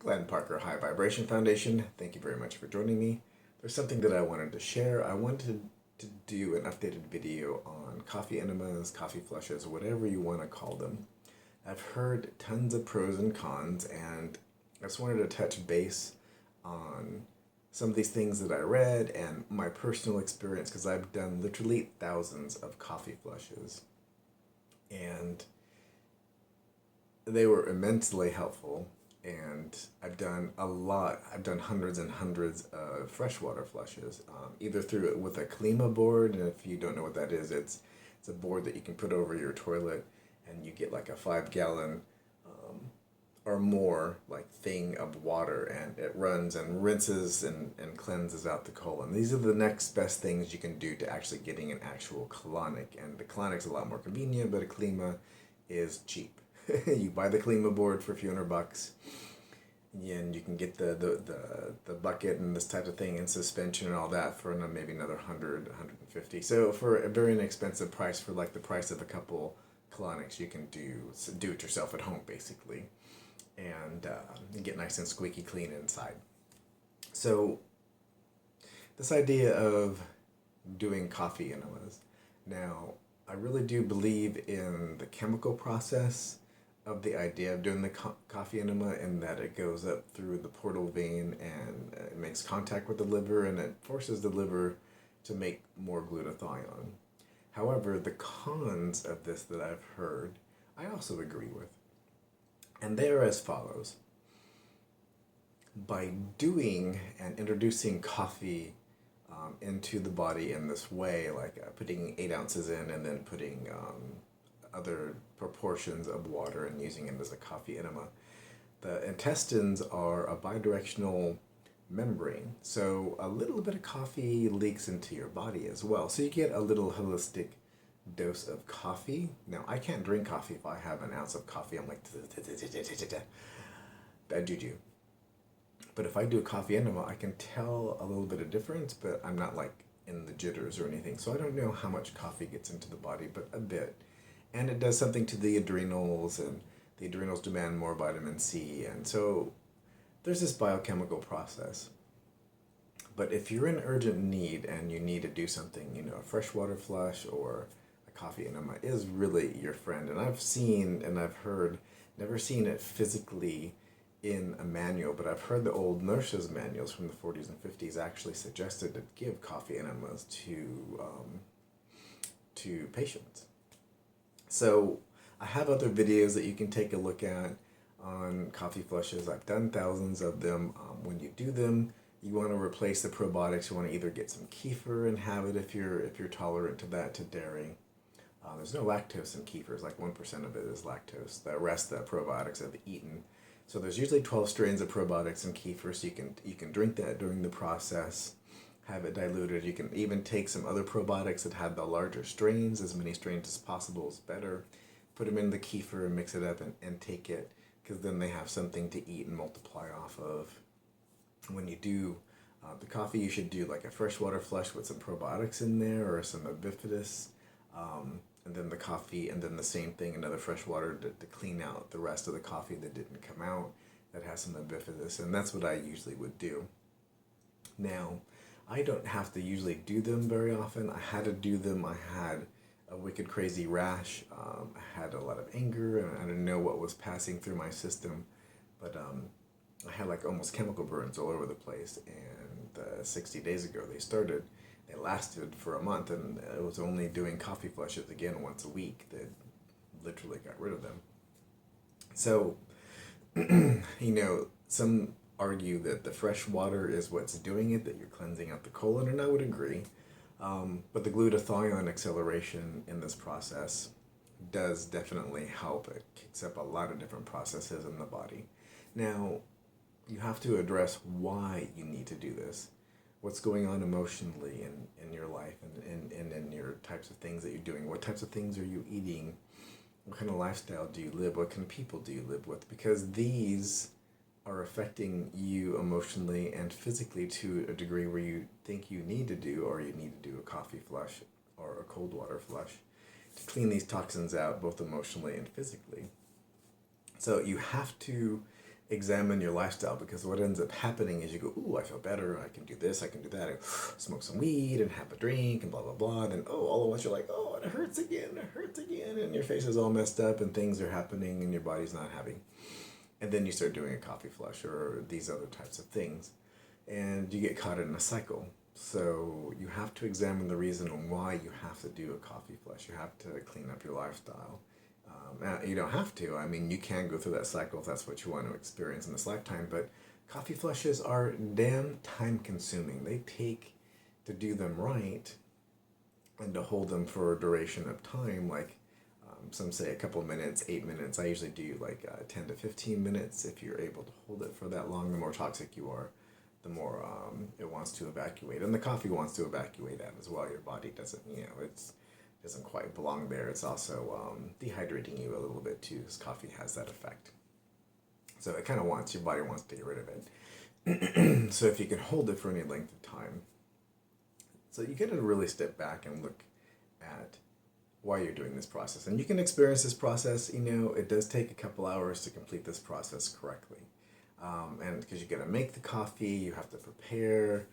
Glenn Parker High Vibration Foundation. Thank you very much for joining me. There's something that I wanted to share. I wanted to do an updated video on coffee enemas, coffee flushes, whatever you want to call them. I've heard tons of pros and cons, and I just wanted to touch base on some of these things that I read and my personal experience, because I've done literally thousands of coffee flushes. And they were immensely helpful. And I've done a lot. I've done hundreds and hundreds of freshwater flushes, either through it with a Kalina board. And if you don't know what that is, it's a board that you can put over your toilet, and you get like a 5-gallon or more like thing of water, and it runs and rinses and cleanses out the colon. These are the next best things you can do to actually getting an actual colonic. And the colonic's a lot more convenient, but a Kalina is cheap. You buy the Kalina board for a few $100, and you can get the bucket and this type of thing and suspension and all that for maybe another 100, 150. So for a very inexpensive price, for like the price of a couple colonics, you can do it yourself at home basically, and get nice and squeaky clean inside. So this idea of doing coffee enemas, now I really do believe in the chemical process of the idea of doing the coffee enema, in that it goes up through the portal vein and it makes contact with the liver, and it forces the liver to make more glutathione. However, the cons of this that I've heard, I also agree with. And they are as follows. By doing and introducing coffee into the body in this way, like putting 8 ounces in and then putting other proportions of water and using it as a coffee enema, the intestines are a bidirectional membrane. So a little bit of coffee leaks into your body as well. So you get a little holistic dose of coffee. Now, I can't drink coffee. If I have an ounce of coffee, I'm like, bad juju. But if I do a coffee enema, I can tell a little bit of difference, but I'm not like in the jitters or anything. So I don't know how much coffee gets into the body, but a bit. And it does something to the adrenals, and the adrenals demand more vitamin C. And so there's this biochemical process. But if you're in urgent need and you need to do something, a freshwater flush or a coffee enema is really your friend. And I've seen and I've heard, never seen it physically in a manual, but I've heard the old nurses' manuals from the 40s and 50s actually suggested to give coffee enemas to patients. So I have other videos that you can take a look at on coffee flushes. I've done thousands of them. When you do them, you want to replace the probiotics. You want to either get some kefir and have it if you're tolerant to that, to dairy. There's no lactose in kefir. It's like 1% of it is lactose. The rest, the probiotics, have eaten. So there's usually 12 strains of probiotics in kefir, so you can drink that during the process, have it diluted. You can even take some other probiotics that have the larger strains. As many strains as possible is better. Put them in the kefir and mix it up and take it, because then they have something to eat and multiply off of. When you do the coffee, you should do like a freshwater flush with some probiotics in there or some bifidus, and then the coffee, and then the same thing, another fresh water to clean out the rest of the coffee that didn't come out, that has some bifidus, and that's what I usually would do. Now, I don't have to usually do them very often. I had to do them. I had a wicked crazy rash. I had a lot of anger, and I didn't know what was passing through my system, but I had like almost chemical burns all over the place, and 60 days ago they started. They lasted for a month, and it was only doing coffee flushes again once a week that literally got rid of them. So, some argue that the fresh water is what's doing it, that you're cleansing out the colon, and I would agree. But the glutathione acceleration in this process does definitely help. It kicks up a lot of different processes in the body. Now, you have to address why you need to do this. What's going on emotionally in your life and in your types of things that you're doing. What types of things are you eating? What kind of lifestyle do you live? What kind of people do you live with? Because these are affecting you emotionally and physically to a degree where you think you need to do, or you need to do a coffee flush or a cold water flush to clean these toxins out, both emotionally and physically. So you have to examine your lifestyle, because what ends up happening is you go, ooh, I feel better, I can do this, I can do that, I smoke some weed and have a drink and blah, blah, blah. And then, oh, all of once you're like, oh, it hurts again, and your face is all messed up and things are happening and your body's not happy. And then you start doing a coffee flush or these other types of things, and you get caught in a cycle. So you have to examine the reason why you have to do a coffee flush. You have to clean up your lifestyle. You don't have to. I mean, you can go through that cycle if that's what you want to experience in this lifetime, but coffee flushes are damn time consuming. They take, to do them right and to hold them for a duration of time, like some say a couple of minutes, 8 minutes. I usually do like 10 to 15 minutes. If you're able to hold it for that long, the more toxic you are, the more it wants to evacuate. And the coffee wants to evacuate that as well. Your body doesn't, doesn't quite belong there. It's also dehydrating you a little bit too, because coffee has that effect. So it kind of wants, your body wants to get rid of it. So if you can hold it for any length of time, so you get to really step back and look at why you're doing this process. And you can experience this process, it does take a couple hours to complete this process correctly. And because you got to make the coffee, you have to prepare,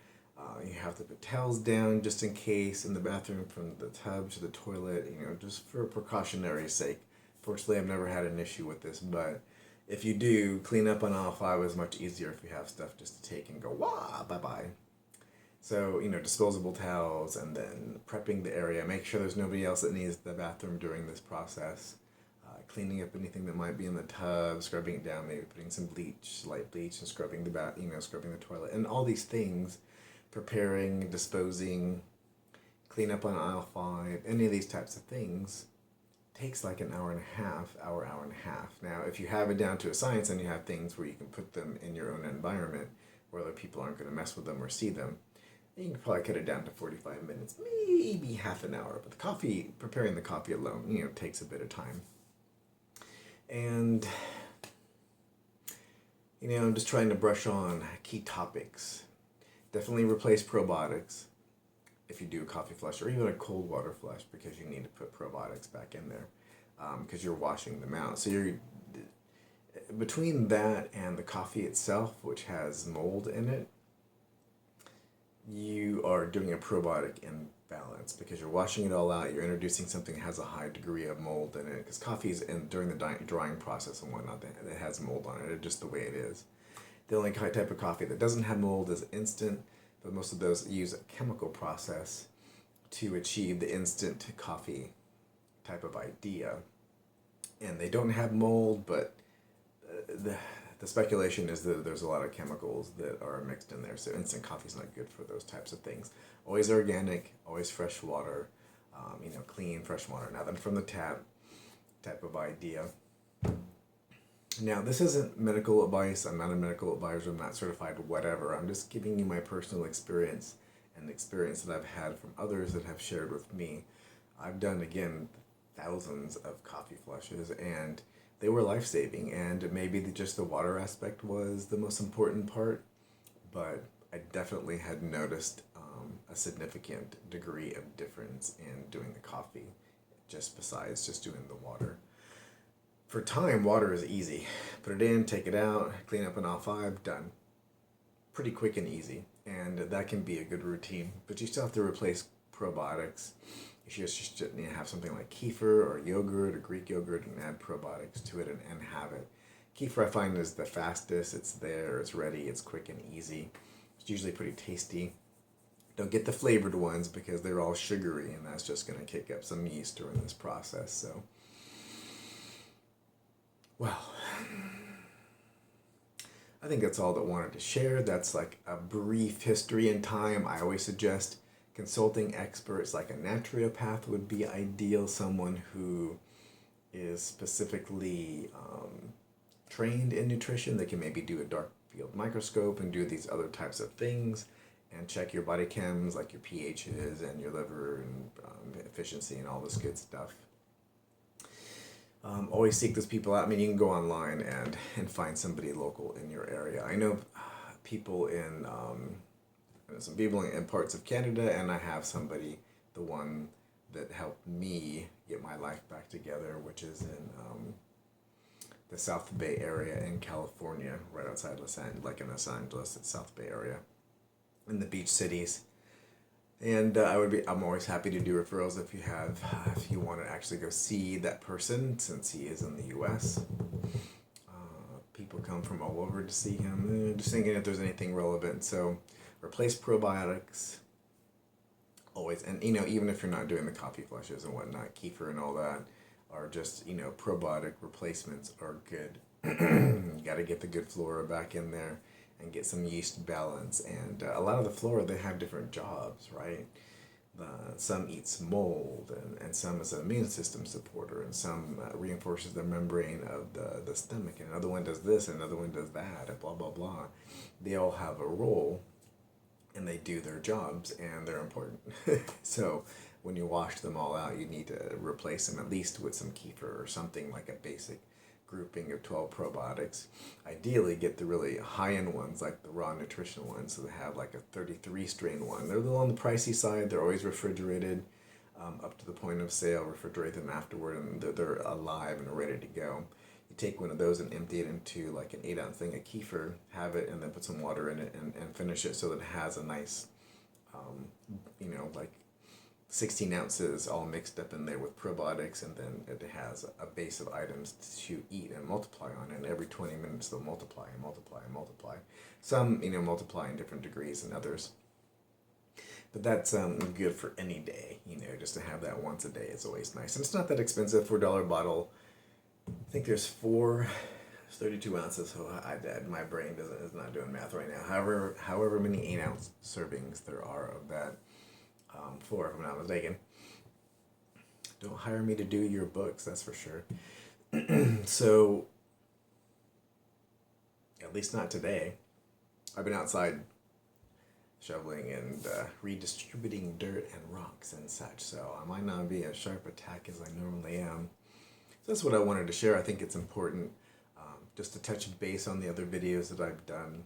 you have to put towels down just in case in the bathroom from the tub to the toilet, just for precautionary sake. Fortunately, I've never had an issue with this, but if you do, clean up on aisle 5 is much easier if you have stuff just to take and go, wah, bye-bye. So, disposable towels, and then prepping the area. Make sure there's nobody else that needs the bathroom during this process. Cleaning up anything that might be in the tub, scrubbing it down, maybe putting some bleach, light bleach, and scrubbing scrubbing the toilet, and all these things, preparing, disposing, clean up on aisle 5, any of these types of things takes like an hour and a half. Now, if you have it down to a science and you have things where you can put them in your own environment where other people aren't going to mess with them or see them, you can probably cut it down to 45 minutes, maybe half an hour. But preparing the coffee alone, takes a bit of time. And, I'm just trying to brush on key topics. Definitely replace probiotics if you do a coffee flush, or even a cold water flush, because you need to put probiotics back in there because you're washing them out. So you're between that and the coffee itself, which has mold in it, you are doing a probiotic imbalance because you're washing it all out. You're introducing something that has a high degree of mold in it, because coffee's during the drying process and whatnot, it has mold on it. It's just the way it is. The only type of coffee that doesn't have mold is instant, but most of those use a chemical process to achieve the instant coffee type of idea. And they don't have mold, but the speculation is that there's a lot of chemicals that are mixed in there, so instant coffee is not good for those types of things. Always organic, always fresh water, clean, fresh water, nothing from the tap type of idea. Now, this isn't medical advice. I'm not a medical advisor. I'm not certified, whatever. I'm just giving you my personal experience and the experience that I've had from others that have shared with me. I've done, again, thousands of coffee flushes, and they were life-saving, and maybe just the water aspect was the most important part, but I definitely had noticed a significant degree of difference in doing the coffee, just besides just doing the water. For time, water is easy. Put it in, take it out, clean up on aisle 5, done. Pretty quick and easy, and that can be a good routine, but you still have to replace probiotics. You just need to have something like kefir or yogurt or Greek yogurt and add probiotics to it and have it. Kefir, I find, is the fastest. It's there, it's ready, it's quick and easy. It's usually pretty tasty. Don't get the flavored ones because they're all sugary, and that's just going to kick up some yeast during this process. So, well, I think that's all that I wanted to share. That's like a brief history in time. I always suggest consulting experts like a naturopath would be ideal, someone who is specifically trained in nutrition. They can maybe do a dark field microscope and do these other types of things and check your body chems, like your pHs and your liver and efficiency and all this good stuff. Always seek those people out. I mean, you can go online and find somebody local in your area. I know people in some people in parts of Canada, and I have somebody, the one that helped me get my life back together, which is in the South Bay area in California, right outside Los Angeles, like in Los Angeles, it's South Bay area, in the beach cities. And I'm always happy to do referrals if you want to actually go see that person, since he is in the U.S. People come from all over to see him. Just thinking if there's anything relevant. So replace probiotics always, and even if you're not doing the coffee flushes and whatnot, kefir and all that, are just probiotic replacements are good. You got to get the good flora back in there and get some yeast balance. And a lot of the flora, they have different jobs, right? Some eats mold, and some is an immune system supporter, and some reinforces the membrane of the stomach, and another one does this, and another one does that, and blah, blah, blah. They all have a role, and they do their jobs, and they're important. So when you wash them all out, you need to replace them at least with some kefir or something like a basic grouping of 12 probiotics. Ideally, get the really high-end ones, like the raw nutritional ones. So they have like a 33 strain one. They're a little on the pricey side. They're always refrigerated up to the point of sale. Refrigerate them afterward, and they're alive and ready to go. You take one of those and empty it into like an 8-ounce thing of kefir, have it, and then put some water in it and finish it so that it has a nice, like 16 ounces all mixed up in there with probiotics, and then it has a base of items to eat and multiply on, and every 20 minutes they'll multiply and multiply and multiply. Some, multiply in different degrees than others. But that's good for any day, just to have that once a day is always nice. And it's not that expensive for $1 bottle. I think there's 32 ounces, so my brain is not doing math right now. However many 8-ounce servings there are of that. 4, if I'm not mistaken. Don't hire me to do your books, that's for sure. So, at least not today. I've been outside shoveling and redistributing dirt and rocks and such, so I might not be as sharp attack as I normally am. So that's what I wanted to share. I think it's important just to touch base on the other videos that I've done.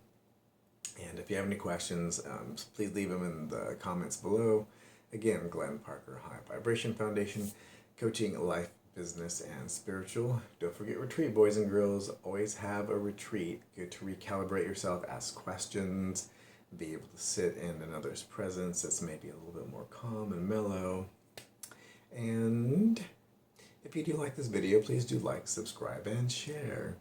And if you have any questions, please leave them in the comments below. Again, Glenn Parker, High Vibration Foundation, coaching life, business, and spiritual. Don't forget retreat, boys and girls. Always have a retreat. Good to recalibrate yourself, ask questions, be able to sit in another's presence that's maybe a little bit more calm and mellow. And if you do like this video, please do like, subscribe, and share.